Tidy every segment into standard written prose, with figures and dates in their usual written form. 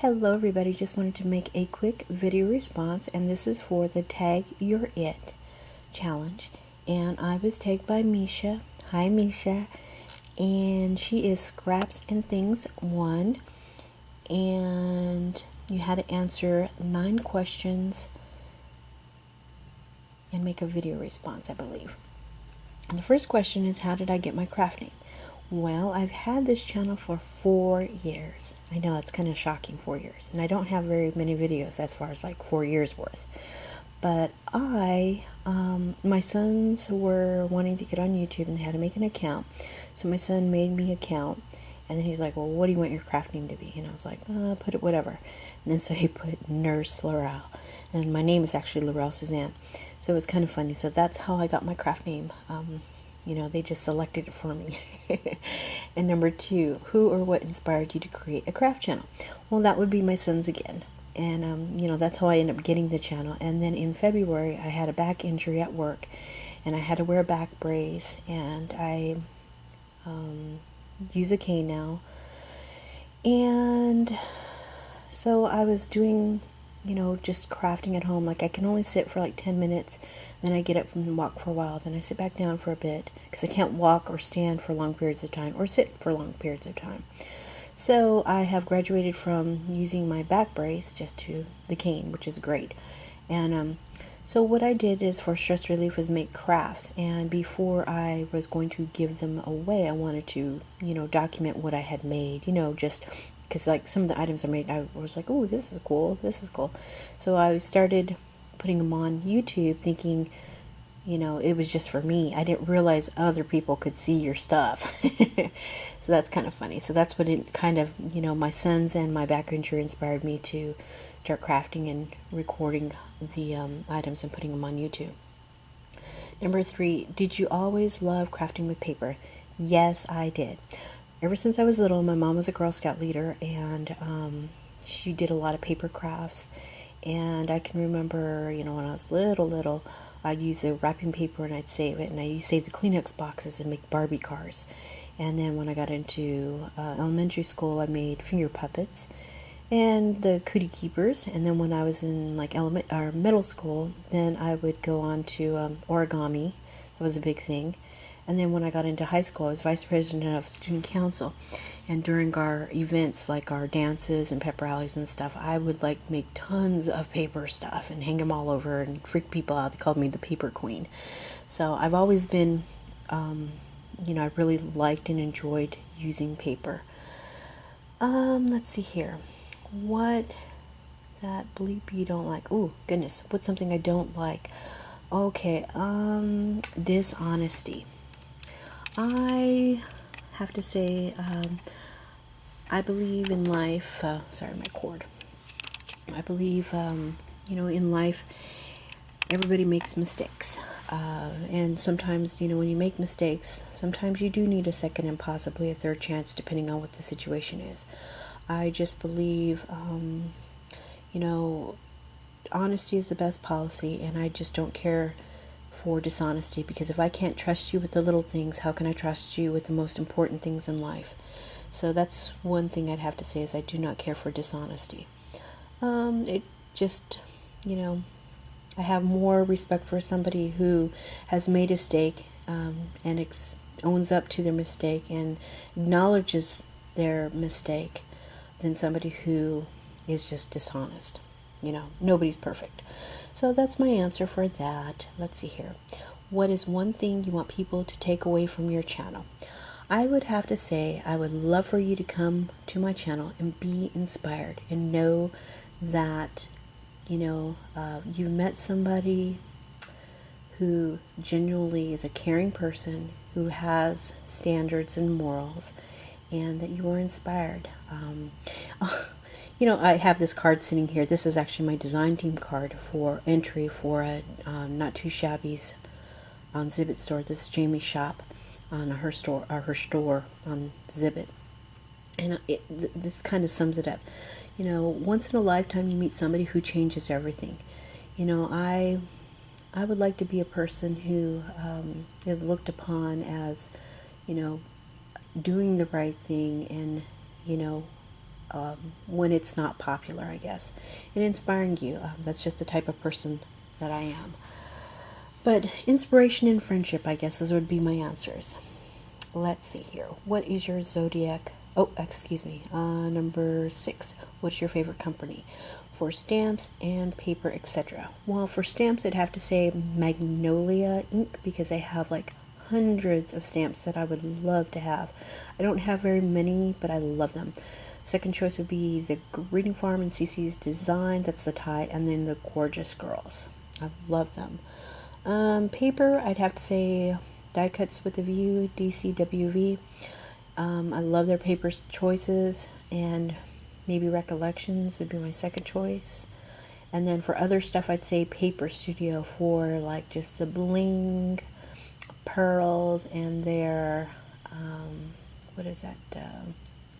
Hello everybody, just wanted to make a quick video response, and this is for the Tag Your It challenge. And I was tagged by Mesha. Hi Mesha. And she is scrapsandthings1. And you had to answer 9 questions and make a video response, I believe. And the first question is, how did I get my craft name? Well, I've had this channel for 4 years. I know it's kind of shocking, 4 years. And I don't have very many videos as far as like 4 years worth. But my sons were wanting to get on YouTube and they had to make an account. So my son made me an account. And then he's like, well, what do you want your craft name to be? And I was like, put it whatever. And then so he put nurselarelle. And my name is actually Laurel Suzanne. So it was kind of funny. So that's how I got my craft name. You know, they just selected it for me. And number 2, who or what inspired you to create a craft channel? Well, that would be my sons again. And, you know, that's how I ended up getting the channel. And then in February, I had a back injury at work. And I had to wear a back brace. And I use a cane now. And so I was doing, you know, just crafting at home. Like I can only sit for like 10 minutes, then I get up and walk for a while, then I sit back down for a bit because I can't walk or stand for long periods of time or sit for long periods of time. So I have graduated from using my back brace just to the cane, which is great. And so what I did is for stress relief was make crafts, and before I was going to give them away, I wanted to, you know, document what I had made, you know, just because like some of the items I made, I was like, oh, this is cool, this is cool. So I started putting them on YouTube thinking, you know, it was just for me. I didn't realize other people could see your stuff. So that's kind of funny. So that's what it kind of, you know, my sons and my back injury inspired me to start crafting and recording the items and putting them on YouTube. Number 3, did you always love crafting with paper? Yes, I did. Ever since I was little, my mom was a Girl Scout leader, and she did a lot of paper crafts. And I can remember, you know, when I was little, I'd use a wrapping paper and I'd save it, and I used to save the Kleenex boxes and make Barbie cars. And then when I got into elementary school, I made finger puppets and the cootie keepers. And then when I was in like middle school, then I would go on to origami. That was a big thing. And then when I got into high school, I was vice president of student council. And during our events, like our dances and pep rallies and stuff, I would like make tons of paper stuff and hang them all over and freak people out. They called me the paper queen. So I've always been, you know, I really liked and enjoyed using paper. Let's see here. What that bleep you don't like? Oh, goodness. What's something I don't like? Okay, dishonesty. I have to say, I believe in life, sorry, my cord. I believe, you know, in life, everybody makes mistakes. And sometimes, you know, when you make mistakes, sometimes you do need a second and possibly a third chance, depending on what the situation is. I just believe, you know, honesty is the best policy, and I just don't care for dishonesty, because if I can't trust you with the little things, how can I trust you with the most important things in life? So that's one thing I'd have to say, is I do not care for dishonesty. It just, you know, I have more respect for somebody who has made a mistake and owns up to their mistake and acknowledges their mistake than somebody who is just dishonest. You know, nobody's perfect. So that's my answer for that. Let's see here. What is one thing you want people to take away from your channel? I would have to say, I would love for you to come to my channel and be inspired and know that, you know, you've met somebody who genuinely is a caring person, who has standards and morals, and that you are inspired. You know, I have this card sitting here. This is actually my design team card for entry for a Not Too Shabby's on Zibbit store. This is Jamie's shop on her store on Zibbit. And this kind of sums it up. You know, once in a lifetime you meet somebody who changes everything. You know, I would like to be a person who is looked upon as, you know, doing the right thing and, you know, when it's not popular, I guess, and inspiring you. That's just the type of person that I am. But inspiration and friendship, I guess, those would be my answers. Let's see here. What is your zodiac? Oh, excuse me. Number 6. What's your favorite company for stamps and paper, etc.? Well, for stamps, I'd have to say Magnolia Ink, because they have like hundreds of stamps that I would love to have. I don't have very many, but I love them. Second choice would be the Greeting Farm and CC's Design. That's the tie. And then the Gorgeous Girls. I love them. Paper, I'd have to say Die Cuts with a View, DCWV. I love their paper choices, and maybe Recollections would be my second choice. And then for other stuff, I'd say Paper Studio for like just the bling, pearls, and their, what is that,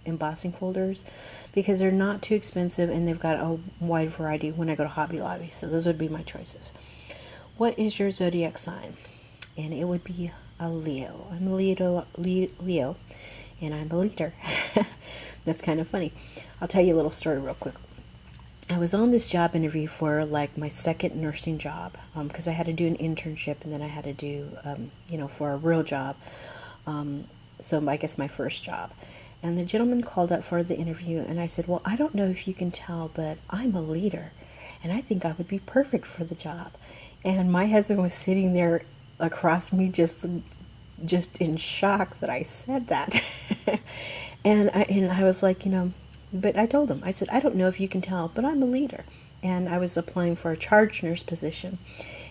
embossing folders, because they're not too expensive and they've got a wide variety when I go to Hobby Lobby. So those would be my choices. What is your zodiac sign? And it would be a Leo. I'm a Leo, and I'm a leader. That's kind of funny. I'll tell you a little story real quick. I was on this job interview for like my second nursing job, because I had to do an internship and then I had to do, for a real job. So I guess my first job. And the gentleman called up for the interview, and I said, well, I don't know if you can tell, but I'm a leader, and I think I would be perfect for the job. And my husband was sitting there across from me, just in shock that I said that. and I was like, but I told him, I said, I don't know if you can tell, but I'm a leader. And I was applying for a charge nurse position.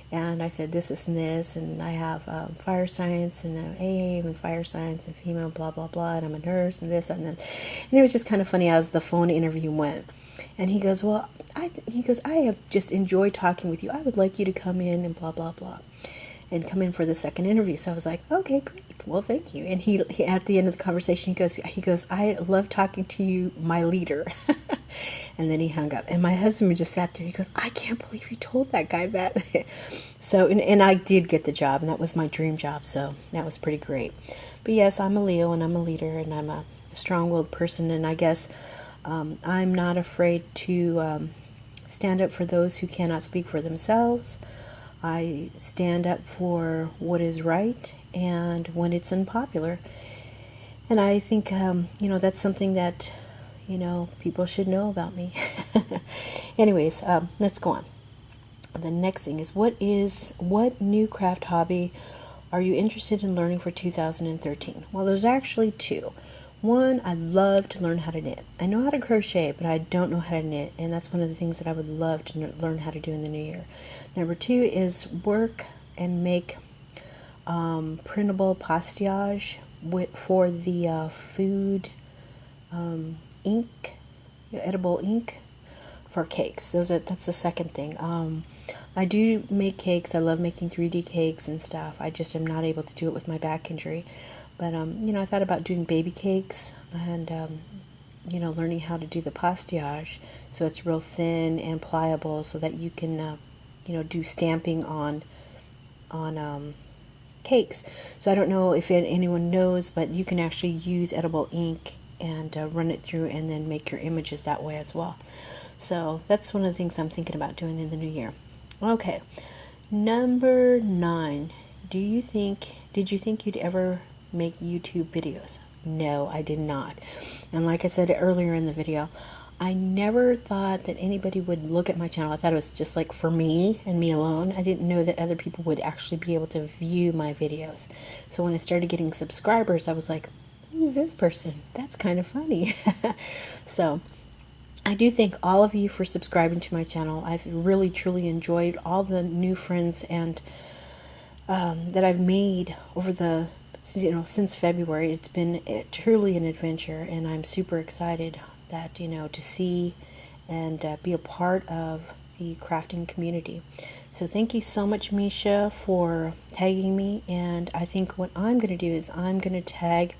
And I said, this and this, and I have fire science and AA and fire science and female blah, blah, blah, and I'm a nurse and this and then. And it was just kind of funny as the phone interview went. And he goes, well, I have just enjoyed talking with you. I would like you to come in and blah, blah, blah, and come in for the second interview. So I was like, okay, great. Well, thank you. And he at the end of the conversation, he goes, I love talking to you, my leader. And then he hung up. And my husband just sat there. He goes, I can't believe you told that guy that. So, and I did get the job, and that was my dream job. So that was pretty great. But yes, I'm a Leo, and I'm a leader, and I'm a strong-willed person. And I guess I'm not afraid to stand up for those who cannot speak for themselves. I stand up for what is right and when it's unpopular. And I think, that's something that, people should know about me. Anyways, let's go on. The next thing is, what new craft hobby are you interested in learning for 2013? Well, there's actually two. One, I'd love to learn how to knit. I know how to crochet, but I don't know how to knit, and that's one of the things that I would love to learn how to do in the new year. Number 2 is work and make printable pastiche for the food ink, edible ink for cakes. That's the second thing. I do make cakes. I love making 3D cakes and stuff. I just am not able to do it with my back injury. But, I thought about doing baby cakes and, learning how to do the pastiche so it's real thin and pliable so that you can, do stamping on cakes. So I don't know if anyone knows, but you can actually use edible ink and run it through and then make your images that way as well. So that's one of the things I'm thinking about doing in the new year. Okay, number 9. Did you think you'd ever make YouTube videos? No, I did not. And like I said earlier in the video, I never thought that anybody would look at my channel. I thought it was just like for me and me alone. I didn't know that other people would actually be able to view my videos. So when I started getting subscribers, I was like, who's this person? That's kind of funny. So I do thank all of you for subscribing to my channel. I've really, truly enjoyed all the new friends and that I've made over the, since February. It's been truly an adventure, and I'm super excited that, to see and be a part of the crafting community. So thank you so much, Mesha, for tagging me. And I think what I'm going to do is I'm going to tag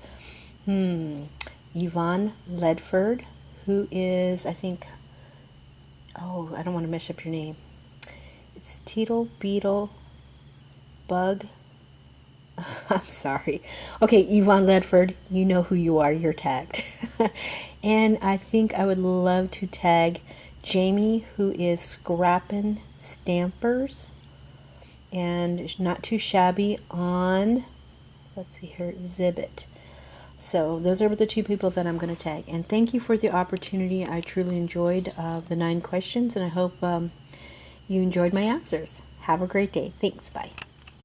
Yvonne Ledford, who is, I think, I don't want to mess up your name. It's Teetle Beetle Bug. I'm sorry. Okay, Yvonne Ledford, you know who you are. You're tagged. And I think I would love to tag Jamie, who is Scrappin' Stampers, and Not Too Shabby on, let's see here, Zibbit. So those are the two people that I'm going to tag. And thank you for the opportunity. I truly enjoyed the 9 questions, and I hope you enjoyed my answers. Have a great day. Thanks. Bye.